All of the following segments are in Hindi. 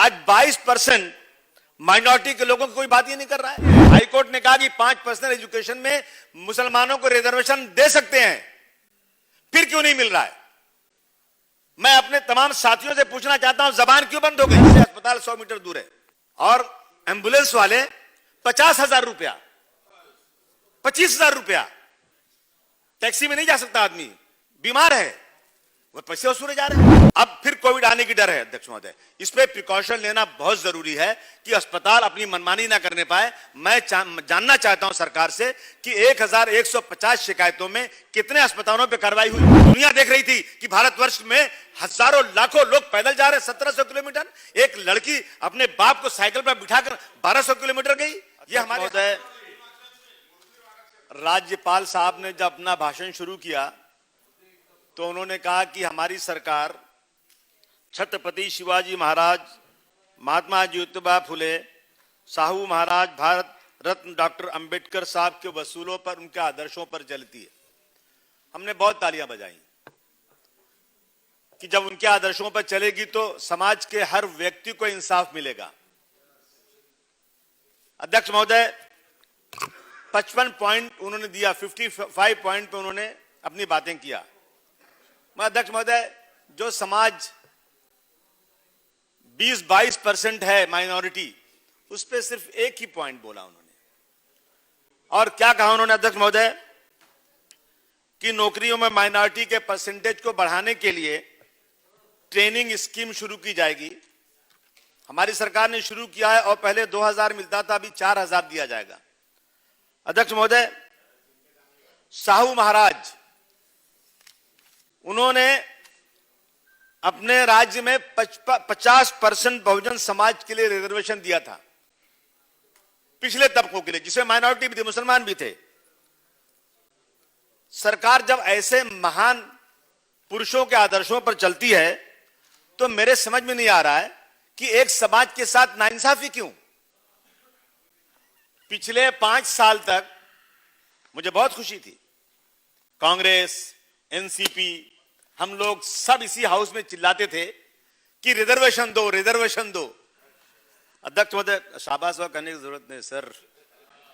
आज 22% माइनॉरिटी के लोगों को कोई बात ही नहीं कर रहा है। हाईकोर्ट ने कहा कि 5% एजुकेशन में मुसलमानों को रिजर्वेशन दे सकते हैं, फिर क्यों नहीं मिल रहा है? मैं अपने तमाम साथियों से पूछना चाहता हूं, जबान क्यों बंद हो गई? अस्पताल 100 मीटर दूर है और एम्बुलेंस वाले 50,000 रुपया, 25,000 रुपया, टैक्सी में नहीं जा सकता आदमी, बीमार है, वो पैसे वसूले जा रहे हैं। अब फिर कोविड आने की डर है अध्यक्ष महोदय, इस पे प्रिकॉशन लेना बहुत जरूरी है कि अस्पताल अपनी मनमानी ना करने पाए। मैं जानना चाहता हूं सरकार से कि 1150 शिकायतों में कितने अस्पतालों पे कार्रवाई हुई? दुनिया देख रही थी कि भारतवर्ष में हजारों लाखों लोग पैदल जा रहे हैं 1700 किलोमीटर। एक लड़की अपने बाप को साइकिल पर बिठाकर 1200 किलोमीटर गई। ये हमारे राज्यपाल साहब ने जब अपना भाषण शुरू किया तो उन्होंने कहा कि हमारी सरकार छत्रपति शिवाजी महाराज, महात्मा ज्योतिबा फुले, साहू महाराज, भारत रत्न डॉक्टर अंबेडकर साहब के वसूलों पर, उनके आदर्शों पर चलती है। हमने बहुत तालियां बजाई कि जब उनके आदर्शों पर चलेगी तो समाज के हर व्यक्ति को इंसाफ मिलेगा। अध्यक्ष महोदय 55 पॉइंट उन्होंने दिया, 55 पॉइंट पे उन्होंने अपनी बातें किया। मैं अध्यक्ष महोदय, जो समाज 20-22% है माइनॉरिटी, उस पे सिर्फ एक ही पॉइंट बोला उन्होंने। और क्या कहा उन्होंने अध्यक्ष महोदय कि नौकरियों में माइनॉरिटी के परसेंटेज को बढ़ाने के लिए ट्रेनिंग स्कीम शुरू की जाएगी। हमारी सरकार ने शुरू किया है और पहले 2000 मिलता था, अभी 4000 दिया जाएगा। अध्यक्ष महोदय, साहू महाराज, उन्होंने अपने राज्य में 50% बहुजन समाज के लिए रिजर्वेशन दिया था, पिछले तबकों के लिए, जिसमें माइनॉरिटी भी थे, मुसलमान भी थे। सरकार जब ऐसे महान पुरुषों के आदर्शों पर चलती है तो मेरे समझ में नहीं आ रहा है कि एक समाज के साथ नाइंसाफी क्यों? पिछले 5 साल तक मुझे बहुत खुशी थी, कांग्रेस, एनसीपी, हम लोग सब इसी हाउस में चिल्लाते थे कि रिजर्वेशन दो, रिजर्वेशन दो। अध्यक्ष महोदय, शाबाश वाह करने की जरूरत नहीं सर,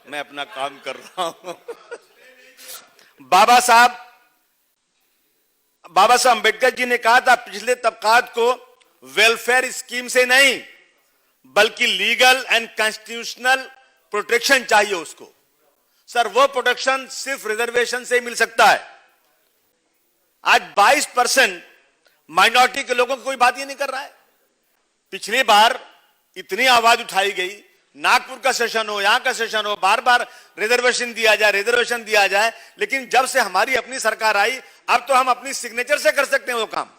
मैं अपना काम कर रहा हूं। बाबा साहब अंबेडकर जी ने कहा था, पिछले तबकात को वेलफेयर स्कीम से नहीं बल्कि लीगल एंड कॉन्स्टिट्यूशनल प्रोटेक्शन चाहिए उसको। सर, वो प्रोटेक्शन सिर्फ रिजर्वेशन से ही मिल सकता है। आज 22% माइनॉरिटी के लोगों को कोई बात ही नहीं कर रहा है। पिछली बार इतनी आवाज उठाई गई, नागपुर का सेशन हो, यहां का सेशन हो, बार बार रिजर्वेशन दिया जाए, रिजर्वेशन दिया जाए, लेकिन जब से हमारी अपनी सरकार आई, अब तो हम अपनी सिग्नेचर से कर सकते हैं वो काम।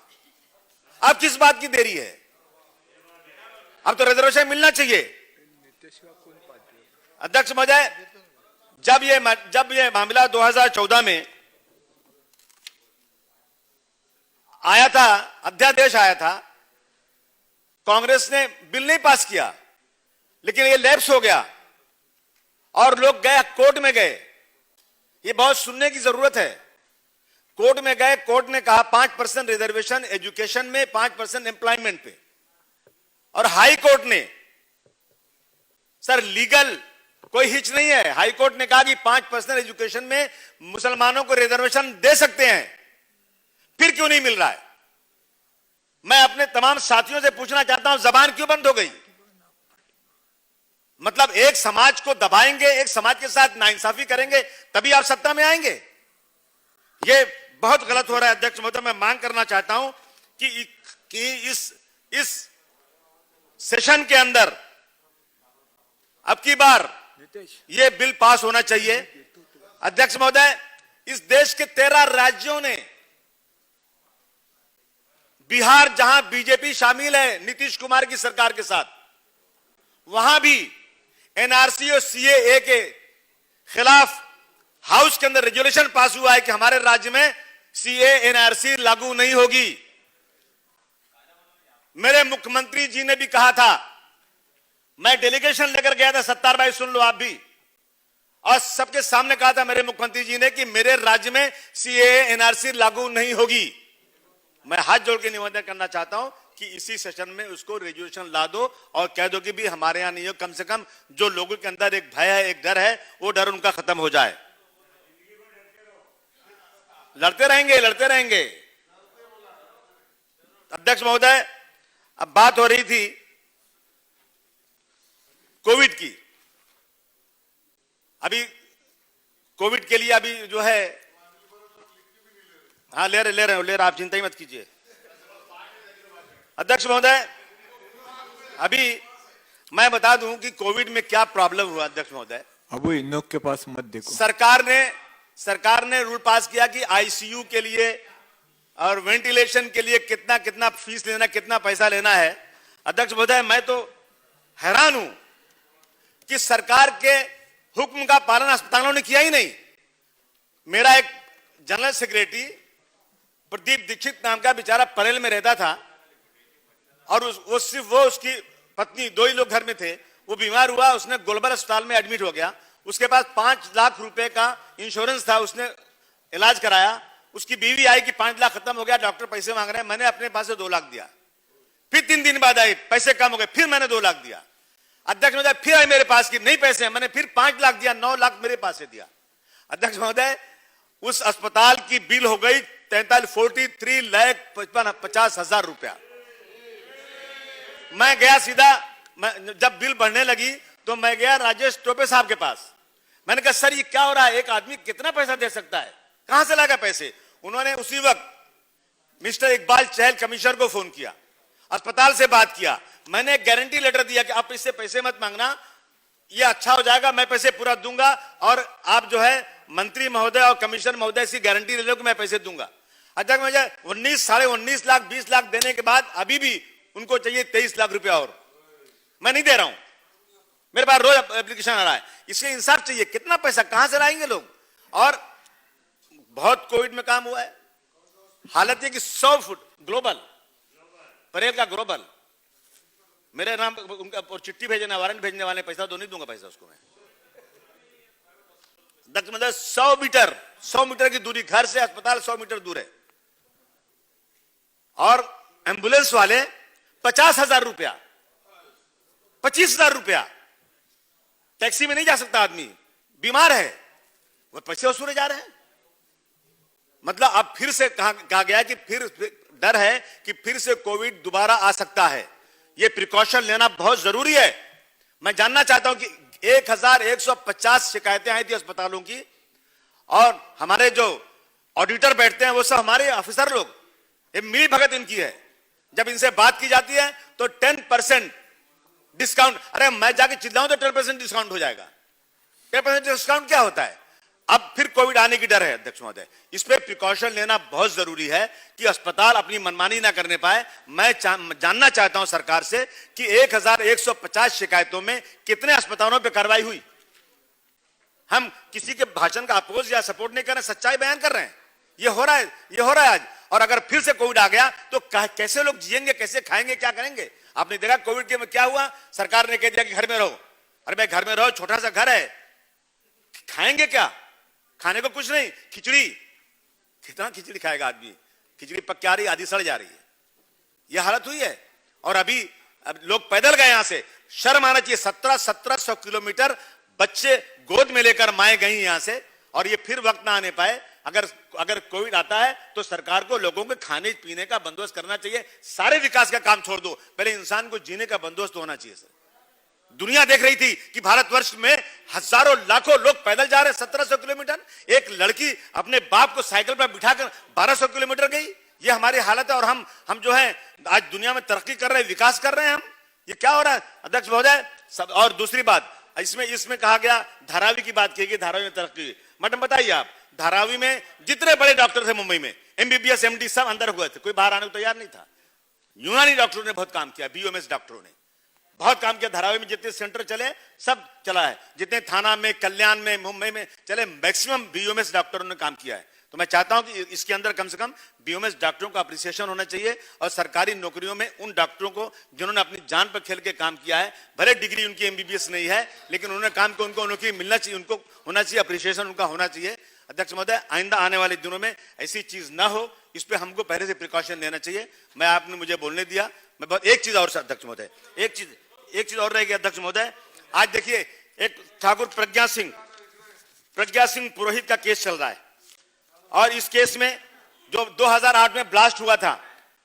अब किस बात की देरी है? अब तो रिजर्वेशन मिलना चाहिए। अध्यक्ष महोदय, जब ये मामला 2014 में आया था, अध्यादेश आया था, कांग्रेस ने बिल नहीं पास किया, लेकिन ये लैप्स हो गया और लोग गए, कोर्ट में गए। ये बहुत सुनने की जरूरत है। कोर्ट में गए, कोर्ट ने कहा 5% रिजर्वेशन एजुकेशन में, 5% एम्प्लॉयमेंट पे। और हाई कोर्ट ने, सर लीगल कोई हिच नहीं है, हाई कोर्ट ने कहा कि 5% एजुकेशन में मुसलमानों को रिजर्वेशन दे सकते हैं, फिर क्यों नहीं मिल रहा है? मैं अपने तमाम साथियों से पूछना चाहता हूं, जबान क्यों बंद हो गई? मतलब एक समाज को दबाएंगे, एक समाज के साथ नाइंसाफी करेंगे, तभी आप सत्ता में आएंगे? ये बहुत गलत हो रहा है। अध्यक्ष महोदय, मैं मांग करना चाहता हूं कि इस सेशन के अंदर अब की बार ये बिल पास होना चाहिए। अध्यक्ष महोदय, इस देश के 13 राज्यों ने, बिहार जहां बीजेपी शामिल है नीतीश कुमार की सरकार के साथ, वहां भी एनआरसी और सीएए के खिलाफ हाउस के अंदर रेजोल्यूशन पास हुआ है कि हमारे राज्य में सीएए एनआरसी लागू नहीं होगी। मेरे मुख्यमंत्री जी ने भी कहा था, मैं डेलीगेशन लेकर गया था, सत्तार भाई सुन लो आप भी, और सबके सामने कहा था मेरे मुख्यमंत्री जी ने कि मेरे राज्य में सीएए एनआरसी लागू नहीं होगी। मैं हाथ जोड़ के निवेदन करना चाहता हूं कि इसी सेशन में उसको रेजोल्यूशन ला दो और कह दो कि भी हमारे यहां नहीं हो, कम से कम जो लोगों के अंदर एक भय है, एक डर है, वो डर उनका खत्म हो जाए। लड़ते रहेंगे, लड़ते रहेंगे। अध्यक्ष महोदय, अब बात हो रही थी कोविड की। अभी कोविड के लिए अभी जो है, हाँ ले रहे, आप चिंता ही मत कीजिए। अध्यक्ष महोदय, अभी मैं बता दूं कि कोविड में क्या प्रॉब्लम हुआ। अध्यक्ष महोदय, अब इन लोग के पास मत देखो। सरकार ने रूल पास किया कि आईसीयू के लिए और वेंटिलेशन के लिए कितना कितना फीस लेना, कितना पैसा लेना है। अध्यक्ष महोदय, मैं तो हैरान हूं कि सरकार के हुक्म का पालन अस्पतालों ने किया ही नहीं। मेरा एक जनरल सेक्रेटरी प्रदीप दीक्षित नाम का बेचारा परेल में रहता था और सिर्फ वो उसकी पत्नी, दो ही लोग घर में थे। वो बीमार हुआ, उसने गोलबर अस्पताल में एडमिट हो गया। उसके पास 5 लाख रुपए का इंश्योरेंस था, उसने इलाज कराया। उसकी बीवी आई कि 5 लाख खत्म हो गया, डॉक्टर पैसे मांग रहे हैं। मैंने अपने पास से 2 लाख दिया। फिर 3 दिन बाद आई, पैसे कम हो गए, फिर मैंने 2 लाख दिया। अध्यक्ष महोदय, फिर आई मेरे पास की नहीं पैसे, मैंने फिर 5 लाख दिया, 9 लाख मेरे पास से दिया। अध्यक्ष महोदय, उस अस्पताल की बिल हो गई 43,50,000 रुपया। मैं गया सीधा, जब बिल बढ़ने लगी तो मैं गया राजेश टोपे साहब के पास। मैंने कहा सर ये क्या हो रहा है, एक आदमी कितना पैसा दे सकता है, कहां से लाएगा पैसे। उन्होंने उसी वक्त मिस्टर इकबाल चहल कमिश्नर को फोन किया, अस्पताल से बात किया। मैंने गारंटी लेटर दिया कि आप इससे पैसे मत मांगना, ये अच्छा हो जाएगा, मैं पैसे पूरा दूंगा और आप जो है मंत्री महोदय और कमिश्नर महोदय से गारंटी ले लो कि मैं पैसे दूंगा। अध्यक्ष महोदय, 19, साढ़े 19 लाख 20 लाख देने के बाद अभी भी उनको चाहिए 23 लाख रुपया और मैं नहीं दे रहा हूं। मेरे पास रोज एप्लीकेशन आ रहा है, इसके इंसाफ चाहिए। कितना पैसा कहां से लाएंगे लोग। और बहुत कोविड में काम हुआ है। हालत ये कि 100 फुट ग्लोबल, परेल का ग्लोबल, मेरे नाम उनका और चिट्ठी भेजने, वारंट भेजने वाले, पैसा तो नहीं दूंगा पैसा उसको मैं। अध्यक्ष महोदय, 100 मीटर की दूरी, घर से अस्पताल 100 मीटर दूर है। और एम्बुलेंस वाले 50,000 रुपया, 25,000 रुपया। टैक्सी में नहीं जा सकता आदमी, बीमार है, वो पैसे वसूले जा रहे हैं। मतलब अब फिर से कहा गया कि फिर डर है कि फिर से कोविड दोबारा आ सकता है। ये प्रिकॉशन लेना बहुत जरूरी है। मैं जानना चाहता हूं कि 1150 शिकायतें आई थी अस्पतालों की, और हमारे जो ऑडिटर बैठते हैं वो सब हमारे ऑफिसर लोग, ये मिली भगत इनकी है। जब इनसे बात की जाती है तो 10% डिस्काउंट, अरे मैं जाके चिल्लाऊं तो 10% डिस्काउंट हो जाएगा। 10% डिस्काउंट क्या होता है। अब फिर कोविड आने की डर है। अध्यक्ष महोदय, इस पे प्रिकॉशन लेना बहुत जरूरी है कि अस्पताल अपनी मनमानी ना करने पाए। मैं जानना चाहता हूं सरकार से कि 1150 शिकायतों में कितने अस्पतालों पे कार्रवाई हुई। हम किसी के भाषण का अपोज या सपोर्ट नहीं कर रहे, सच्चाई बयान कर रहे हैं। ये हो रहा है आज। और अगर फिर से कोविड आ गया तो कैसे लोग जिएंगे, कैसे खाएंगे, क्या करेंगे। आपने देखा कोविड के में क्या हुआ, सरकार ने कह दिया कि घर में रहो। अरे भाई घर में रहो, छोटा सा घर है, खाएंगे क्या, खाने को कुछ नहीं, खिचड़ी, कितना खिचड़ी खाएगा आदमी। खिचड़ी पक के आ रही, आधी सड़ जा रही है, यह हालत हुई है। और अब लोग पैदल गए यहां से, शर्म आना चाहिए। 1700 किलोमीटर बच्चे गोद में लेकर माए गई यहां से, और ये फिर वक्त ना आने पाए। अगर कोविड आता है तो सरकार को लोगों के खाने पीने का बंदोबस्त करना चाहिए। सारे विकास का काम छोड़ दो, पहले इंसान को जीने का बंदोबस्त होना चाहिए। सर, दुनिया देख रही थी कि भारतवर्ष में हजारों लाखों लोग पैदल जा रहे हैं 1700 किलोमीटर। एक लड़की अपने बाप को साइकिल पर बिठाकर 1200 किलोमीटर गई। ये हमारी हालत है। और हम जो है आज दुनिया में तरक्की कर रहे हैं, विकास कर रहे हैं हम। ये क्या हो रहा है अध्यक्ष महोदय। और दूसरी बात, इसमें कहा गया, धारावी की बात की गई, धारावी में तरक्की। मैडम बताइए आप, धारावी में जितने बड़े डॉक्टर थे मुंबई में, एमबीबीएस एमडी सब अंदर हुए थे, कोई बाहर आने को तैयार नहीं था। यूनानी डॉक्टरों ने बहुत काम किया, बीओएमएस डॉक्टरों ने बहुत काम किया। धारावी में जितने सेंटर चले सब चला है, जितने थाना में, कल्याण में, मुंबई में चले, मैक्सिमम बीओएमएस डॉक्टरों ने काम किया है। तो मैं चाहता हूं कि इसके अंदर कम से कम बीओएमएस डॉक्टरों का अप्रिसिएशन होना चाहिए। और सरकारी नौकरियों में उन डॉक्टरों को जिन्होंने अपनी जान पर खेल के काम किया है, भले डिग्री उनकी एमबीबीएस नहीं है, लेकिन उन्होंने काम को उनको नौकरी मिलना चाहिए, उनको होना चाहिए, अप्रिसिएशन उनका होना चाहिए। अध्यक्ष महोदय, आइंदा आने वाले दिनों में ऐसी चीज ना हो, इस पे हमको पहले से प्रिकॉशन लेना चाहिए। मैं आपने मुझे बोलने दिया, एक चीज और अध्यक्ष महोदय, एक चीज और रहेगी अध्यक्ष महोदय। आज देखिए एक ठाकुर प्रज्ञा सिंह पुरोहित का केस चल रहा है और इस केस में जो 2008 में ब्लास्ट हुआ था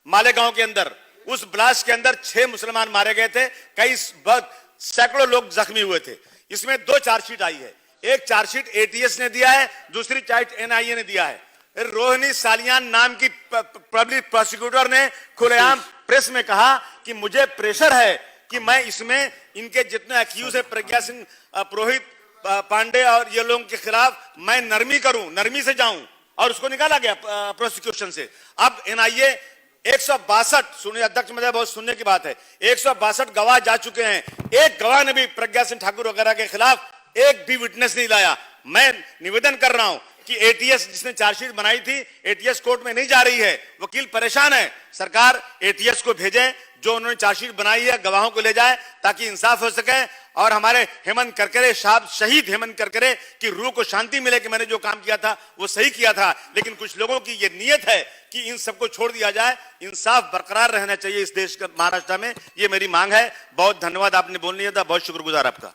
मालेगांव के अंदर, उस ब्लास्ट के अंदर 6 मुसलमान मारे गए थे, कई सैकड़ों लोग जख्मी हुए थे। इसमें 2 चार्जशीट आई है, एक चार्जशीट एटीएस ने दिया है, दूसरी चार्जशीट एनआईए ने दिया है। रोहिणी सालियान नाम की पब्लिक प्रोसिक्यूटर ने खुलेआम प्रेस में कहा कि मुझे प्रेशर है कि मैं इसमें इनके जितने एक्यूज है प्रज्ञा सिंह पुरोहित पांडे और ये लोगों के खिलाफ मैं नरमी करूं, नरमी से जाऊं, और उसको निकाला गया प्रोसिक्यूशन से। अब एनआईए 162, सुनिए अध्यक्ष महोदय, बहुत सुनने की बात है, 162 गवाह जा चुके हैं, एक गवाह ने भी प्रज्ञा सिंह ठाकुर वगैरह के खिलाफ एक भी विटनेस नहीं लाया। मैं निवेदन कर रहा हूं कि एटीएस जिसने चार्जशीट बनाई थी, एटीएस कोर्ट में नहीं जा रही है, वकील परेशान है, सरकार एटीएस को भेजे, जो उन्होंने चार्जशीट बनाई है गवाहों को ले जाए ताकि इंसाफ हो सके और हमारे हेमंत करकरे साहब, शहीद हेमंत करकरे की रूह को शांति मिले कि मैंने जो काम किया था वो सही किया था। लेकिन कुछ लोगों की ये नीयत है कि इन सबको छोड़ दिया जाए, इंसाफ बरकरार रहना चाहिए इस देश का, महाराष्ट्र में, ये मेरी मांग है। बहुत धन्यवाद, आपने बोल लिया था, बहुत शुक्रगुजार आपका।